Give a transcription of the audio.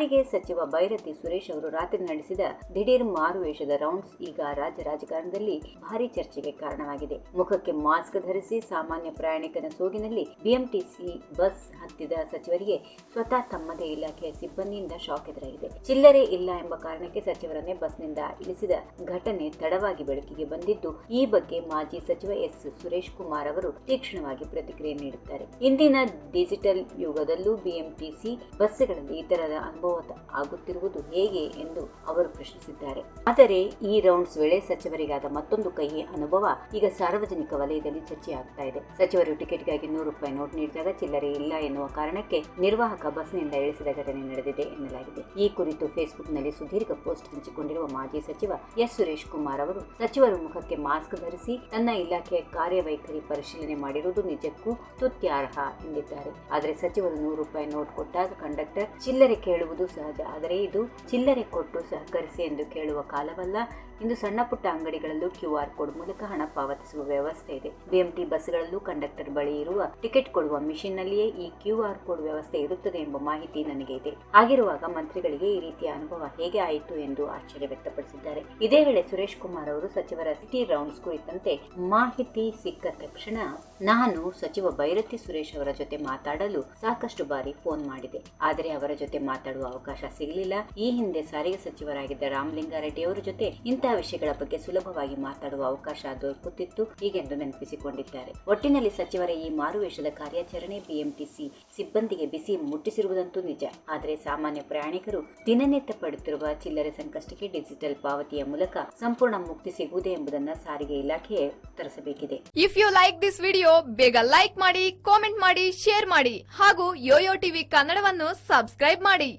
ಸಾರಿಗೆ ಸಚಿವ ಬೈರತಿ ಸುರೇಶ್ ಅವರು ರಾತ್ರಿ ನಡೆಸಿದ ದಿಢೀರ್ ಮಾರುವೇಷದ ರೌಂಡ್ಸ್ ಈಗ ರಾಜ್ಯ ರಾಜಕಾರಣದಲ್ಲಿ ಭಾರಿ ಚರ್ಚೆಗೆ ಕಾರಣವಾಗಿದೆ. ಮುಖಕ್ಕೆ ಮಾಸ್ಕ್ ಧರಿಸಿ ಸಾಮಾನ್ಯ ಪ್ರಯಾಣಿಕನ ಸೋಗಿನಲ್ಲಿ ಬಿಎಂಟಿಸಿ ಬಸ್ ಹತ್ತಿದ ಸಚಿವರಿಗೆ ಸ್ವತಃ ತಮ್ಮದೇ ಇಲಾಖೆಯ ಸಿಬ್ಬಂದಿಯಿಂದ ಶಾಕ್ ಎದುರಾಗಿದೆ. ಚಿಲ್ಲರೆ ಇಲ್ಲ ಎಂಬ ಕಾರಣಕ್ಕೆ ಸಚಿವರನ್ನೇ ಬಸ್ನಿಂದ ಇಳಿಸಿದ ಘಟನೆ ತಡವಾಗಿ ಬೆಳಕಿಗೆ ಬಂದಿದ್ದು, ಈ ಬಗ್ಗೆ ಮಾಜಿ ಸಚಿವ ಎಸ್ ಸುರೇಶ್ ಕುಮಾರ್ ಅವರು ತೀಕ್ಷ್ಣವಾಗಿ ಪ್ರತಿಕ್ರಿಯೆ ನೀಡುತ್ತಾರೆ. ಇಂದಿನ ಡಿಜಿಟಲ್ ಯುಗದಲ್ಲೂ ಬಿಎಂಟಿಸಿ ಬಸ್ಗಳಲ್ಲಿ ಈ ತರಹದ ಅನುಭವ ಆಗುತ್ತಿರುವುದು ಹೇಗೆ ಎಂದು ಅವರು ಪ್ರಶ್ನಿಸಿದ್ದಾರೆ. ಆದರೆ ಈ ರೌಂಡ್ಸ್ ವೇಳೆ ಸಚಿವರಿಗಾದ ಮತ್ತೊಂದು ಕಹಿ ಅನುಭವ ಈಗ ಸಾರ್ವಜನಿಕ ವಲಯದಲ್ಲಿ ಚರ್ಚೆಯಾಗ್ತಾ ಇದೆ. ಸಚಿವರು ಟಿಕೆಟ್ಗಾಗಿ ₹100 ನೋಟ್ ನೀಡಿದಾಗ ಚಿಲ್ಲರೆ ಇಲ್ಲ ಎನ್ನುವ ಕಾರಣಕ್ಕೆ ನಿರ್ವಾಹಕ ಬಸ್ನಿಂದ ಇಳಿಸಿದ ಘಟನೆ ನಡೆದಿದೆ ಎನ್ನಲಾಗಿದೆ. ಈ ಕುರಿತು ಫೇಸ್ಬುಕ್ನಲ್ಲಿ ಸುದೀರ್ಘ ಪೋಸ್ಟ್ ಹಂಚಿಕೊಂಡಿರುವ ಮಾಜಿ ಸಚಿವ ಎಸ್ ಸುರೇಶ್ ಕುಮಾರ್ ಅವರು, ಸಚಿವರು ಮುಖಕ್ಕೆ ಮಾಸ್ಕ್ ಧರಿಸಿ ತನ್ನ ಇಲಾಖೆಯ ಕಾರ್ಯವೈಖರಿ ಪರಿಶೀಲನೆ ಮಾಡಿರುವುದು ನಿಜಕ್ಕೂ ಸ್ತುತ್ಯಾರ್ಹ ಎಂದಿದ್ದಾರೆ. ಆದರೆ ಸಚಿವರು ₹100 ನೋಟ್ ಕೊಟ್ಟಾಗ ಕಂಡಕ್ಟರ್ ಚಿಲ್ಲರೆ ಕೇಳುವುದು ಸಹಜ. ಆದರೆ ಇದು ಚಿಲ್ಲರೆ ಕೊಟ್ಟು ಸಹಕರಿಸಿ ಎಂದು ಕೇಳುವ ಕಾಲವಲ್ಲ. ಇಂದು ಸಣ್ಣ ಪುಟ್ಟ ಅಂಗಡಿಗಳಲ್ಲೂ QR ಕೋಡ್ ಮೂಲಕ ಹಣ ಪಾವತಿಸುವ ವ್ಯವಸ್ಥೆ ಇದೆ. ಬಿಎಂಟಿ ಬಸ್ಗಳಲ್ಲೂ ಕಂಡಕ್ಟರ್ ಬಳಿ ಇರುವ ಟಿಕೆಟ್ ಕೊಡುವ ಮಿಷಿನ್ ನಲ್ಲಿಯೇ ಈ QR ಕೋಡ್ ವ್ಯವಸ್ಥೆ ಇರುತ್ತದೆ ಎಂಬ ಮಾಹಿತಿ ನನಗೆ ಇದೆ. ಹಾಗಿರುವಾಗ ಮಂತ್ರಿಗಳಿಗೆ ಈ ರೀತಿಯ ಅನುಭವ ಹೇಗೆ ಆಯಿತು ಎಂದು ಆಶ್ಚರ್ಯ ವ್ಯಕ್ತಪಡಿಸಿದ್ದಾರೆ. ಇದೇ ವೇಳೆ ಸುರೇಶ್ ಕುಮಾರ್ ಅವರು ಸಚಿವರ ಸಿಟಿ ರೌಂಡ್ಸ್ ಕುರಿತಂತೆ ಮಾಹಿತಿ ಸಿಕ್ಕ ತಕ್ಷಣ ನಾನು ಸಚಿವ ಬೈರತಿ ಸುರೇಶ್ ಅವರ ಜೊತೆ ಮಾತಾಡಲು ಸಾಕಷ್ಟು ಬಾರಿ ಫೋನ್ ಮಾಡಿದೆ. ಆದರೆ ಅವರ ಜೊತೆ ಮಾತಾಡುವ ಅವಕಾಶ ಸಿಗಲಿಲ್ಲ. ಈ ಹಿಂದೆ ಸಾರಿಗೆ ಸಚಿವರಾಗಿದ್ದ ರಾಮಲಿಂಗಾರೆಡ್ಡಿ ಅವರ ಜೊತೆ ಇಂತಹ ವಿಷಯಗಳ ಬಗ್ಗೆ ಸುಲಭವಾಗಿ ಮಾತಾಡುವ ಅವಕಾಶ ದೊರಕುತ್ತಿತ್ತು ಹೀಗೆಂದು ನೆನಪಿಸಿಕೊಂಡಿದ್ದಾರೆ. ಒಟ್ಟಿನಲ್ಲಿ ಸಚಿವರ ಈ ಮಾರುವೇಷದ ಕಾರ್ಯಾಚರಣೆ ಬಿಎಂಟಿಸಿ ಸಿಬ್ಬಂದಿಗೆ ಬಿಸಿ ಮುಟ್ಟಿಸಿರುವುದಂತೂ ನಿಜ. ಆದರೆ ಸಾಮಾನ್ಯ ಪ್ರಯಾಣಿಕರು ದಿನನಿತ್ಯ ಪಡುತ್ತಿರುವ ಚಿಲ್ಲರೆ ಸಂಕಷ್ಟಕ್ಕೆ ಡಿಜಿಟಲ್ ಪಾವತಿಯ ಮೂಲಕ ಸಂಪೂರ್ಣ ಮುಕ್ತಿ ಸಿಗುವುದೇ ಎಂಬುದನ್ನು ಸಾರಿಗೆ ಇಲಾಖೆ ಉತ್ತರಿಸಬೇಕಿದೆ. If you like this video, ಬೇಗ ಲೈಕ್ ಮಾಡಿ, ಕಾಮೆಂಟ್ ಮಾಡಿ, ಶೇರ್ ಮಾಡಿ ಹಾಗೂ ಯೋಯೋ ಟಿವಿ ಕನ್ನಡವನ್ನು ಸಬ್ಸ್ಕ್ರೈಬ್ ಮಾಡಿ.